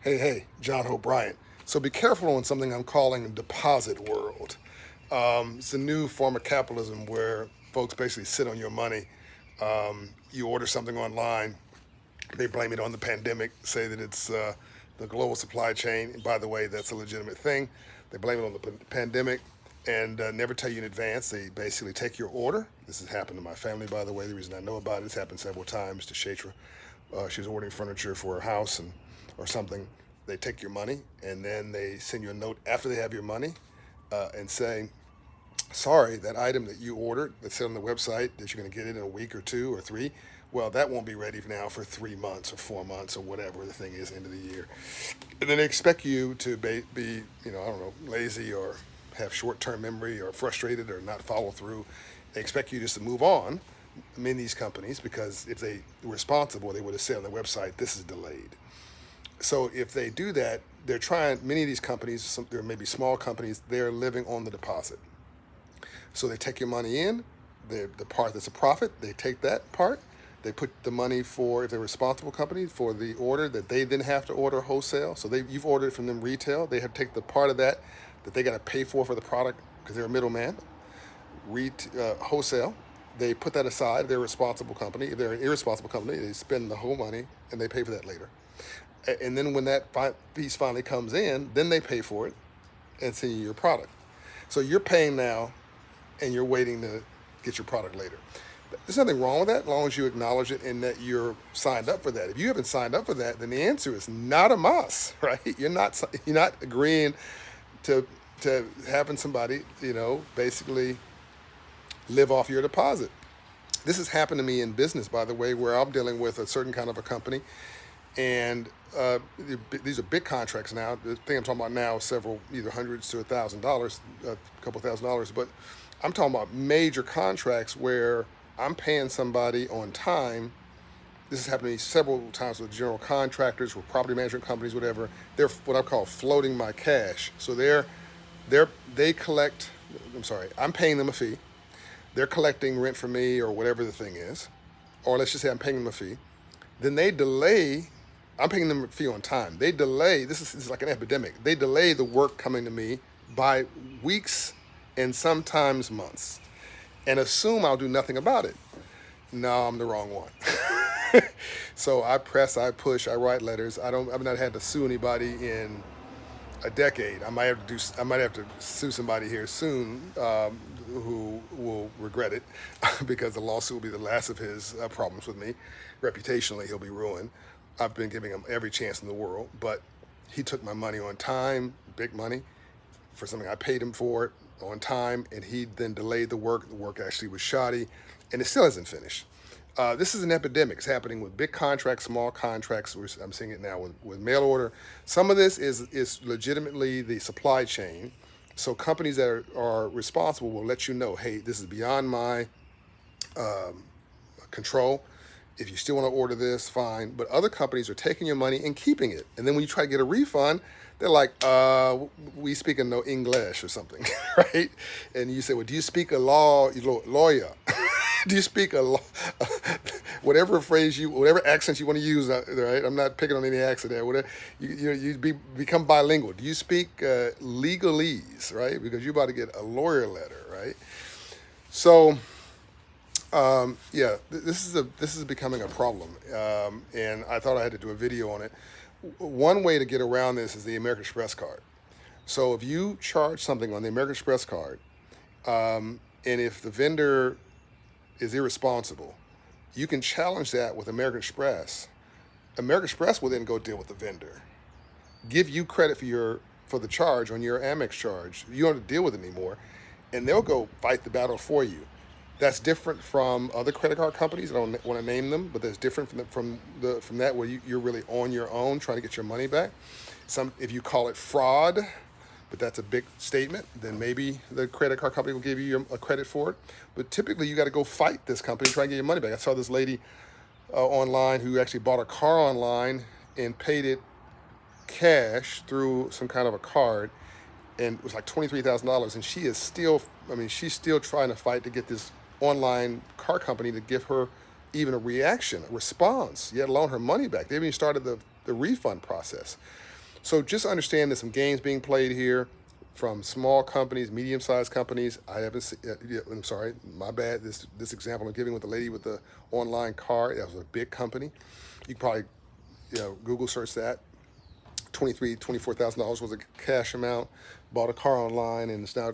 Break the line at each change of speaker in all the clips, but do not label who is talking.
Hey, John Hope Bryant. So be careful on something I'm calling deposit world. It's a new form of capitalism where folks basically sit on your money. You order something online, they blame it on the pandemic, say that it's the global supply chain. And by the way, that's a legitimate thing. They blame it on the pandemic and never tell you in advance. They basically take your order. This has happened to my family, by the way. The reason I know about it, it's happened several times to Shatra. She was ordering furniture for her house or something. They take your money and then they send you a note after they have your money and saying, sorry, that item that you ordered that said on the website that you're going to get it in a week or two or three, well, that won't be ready now for 3 months or 4 months or whatever the thing is, end of the year. And then they expect you to be, I don't know, lazy or have short-term memory or frustrated or not follow through. They expect you just to move on in these companies because if they were responsible, they would have said on the website, this is delayed. So if they do that, they're trying, many of these companies, there may be small companies, they're living on the deposit. So they take your money in, the part that's a profit, they take that part, they put the money for, if they're a responsible company, for the order that they then have to order wholesale. So you've ordered from them retail, they have to take the part of that they got to pay for the product because they're a middleman, wholesale. They put that aside, they're a responsible company. If they're an irresponsible company, they spend the whole money and they pay for that later. And then when that piece finally comes in, then they pay for it and send you your product. So you're paying now and you're waiting to get your product later. There's nothing wrong with that as long as you acknowledge it and that you're signed up for that. If you haven't signed up for that, then the answer is not a must, right? You're not agreeing to having somebody, basically live off your deposit. This has happened to me in business, by the way, where I'm dealing with a certain kind of a company, and these are big contracts now. The thing I'm talking about now is several, either hundreds to $1,000, a couple $1,000, but I'm talking about major contracts where I'm paying somebody on time. This has happened to me several times with general contractors, with property management companies, whatever. They're what I call floating my cash. So they collect. I'm sorry, I'm paying them a fee. They're collecting rent from me or whatever the thing is, or let's just say I'm paying them a fee. Then they delay. I'm paying them a fee on time. They delay. This is like an epidemic. They delay the work coming to me by weeks and sometimes months, and assume I'll do nothing about it. No, I'm the wrong one. So I press, I push, I write letters. I've not had to sue anybody in a decade. I might have to sue somebody here soon who will regret it because the lawsuit will be the last of his problems with me. Reputationally, he'll be ruined. I've been giving him every chance in the world, but he took my money on time, big money, for something I paid him for it on time, and he then delayed the work. The work actually was shoddy, and it still hasn't finished. This is an epidemic. It's happening with big contracts, small contracts. I'm seeing it now with mail order. Some of this is legitimately the supply chain. So companies that are responsible will let you know, hey, this is beyond my control. If you still want to order this, fine. But other companies are taking your money and keeping it. And then when you try to get a refund, they're like, we speak in no English or something, right? And you say, well, do you speak a lawyer? Do you speak whatever whatever accent you want to use, right? I'm not picking on any accent there. Whatever, become bilingual. Do you speak legalese, right? Because you're about to get a lawyer letter, right? So, this is becoming a problem, and I thought I had to do a video on it. One way to get around this is the American Express card. So if you charge something on the American Express card, and if the vendor is irresponsible, you can challenge that with American Express. American Express will then go deal with the vendor, give you credit for the charge on your Amex charge. You don't have to deal with it anymore, and they'll go fight the battle for you. That's different from other credit card companies. I don't want to name them, but that's different from that where you're really on your own trying to get your money back. If you call it fraud, but that's a big statement, then maybe the credit card company will give you a credit for it. But typically, you got to go fight this company, try and get your money back. I saw this lady online who actually bought a car online and paid it cash through some kind of a card, and it was like $23,000. And she's still trying to fight to get this online car company to give her even a reaction, a response, yet alone her money back. They haven't even started the refund process. So just understand there's some games being played here from small companies, medium-sized companies. I haven't seen, I'm sorry, my bad. This example I'm giving with the lady with the online car, that was a big company. You can probably, Google search that. $24,000 was a cash amount, bought a car online, and it's now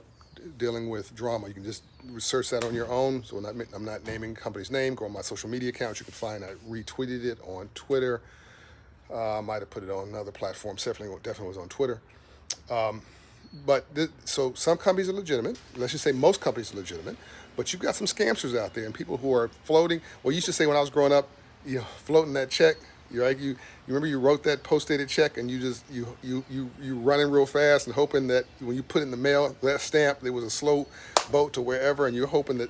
dealing with drama. You can just research that on your own. So I'm not naming the company's name. Go on my social media accounts. You can find I retweeted it on Twitter. I might have put it on another platform. Definitely was on Twitter. So some companies are legitimate. Let's just say most companies are legitimate. But you've got some scamsters out there and people who are floating. Well, you used to say when I was growing up, floating that check. You remember you wrote that post-dated check and you running real fast and hoping that when you put it in the mail, that stamp, there was a slow boat to wherever, and you're hoping that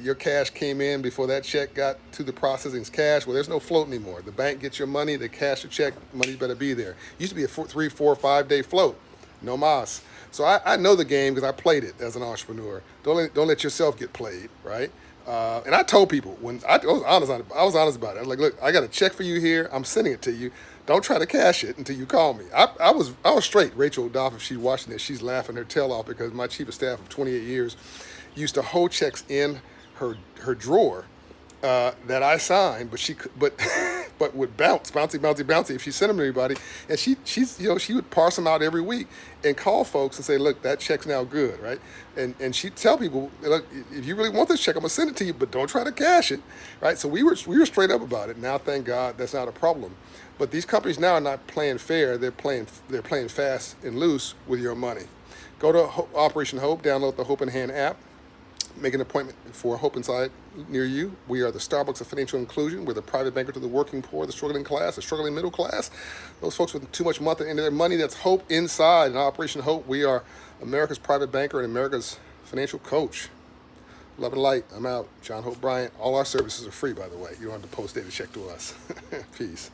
your cash came in before that check got to the processing cash. Well, there's no float anymore. The bank gets your money, they cash your check, money better be there. Used to be a 3, 4, 5 day float. No mas. So I know the game because I played it as an entrepreneur. Don't let yourself get played, right? And I told people when I was honest about it. I was like, look, I got a check for you here. I'm sending it to you. Don't try to cash it until you call me. I was straight. Rachel Doff, if she's watching this, she's laughing her tail off because my chief of staff of 28 years used to hold checks in her drawer that I signed, but would bouncy if she sent them to anybody. And she would parse them out every week and call folks and say, look, that check's now good, right? And she'd tell people, look, if you really want this check, I'm gonna send it to you, but don't try to cash it, right? So we were straight up about it. Now, thank God, that's not a problem. But these companies now are not playing fair. They're playing fast and loose with your money. Go to Operation Hope, download the Hope in Hand app. Make an appointment for Hope Inside near you. We are the Starbucks of financial inclusion. We're the private banker to the working poor, the struggling class, the struggling middle class, those folks with too much month at the end of their money. That's Hope Inside. In Operation Hope, we are America's private banker and America's financial coach. Love and light. I'm out. John Hope Bryant. All our services are free, by the way. You don't have to post data check to us. Peace.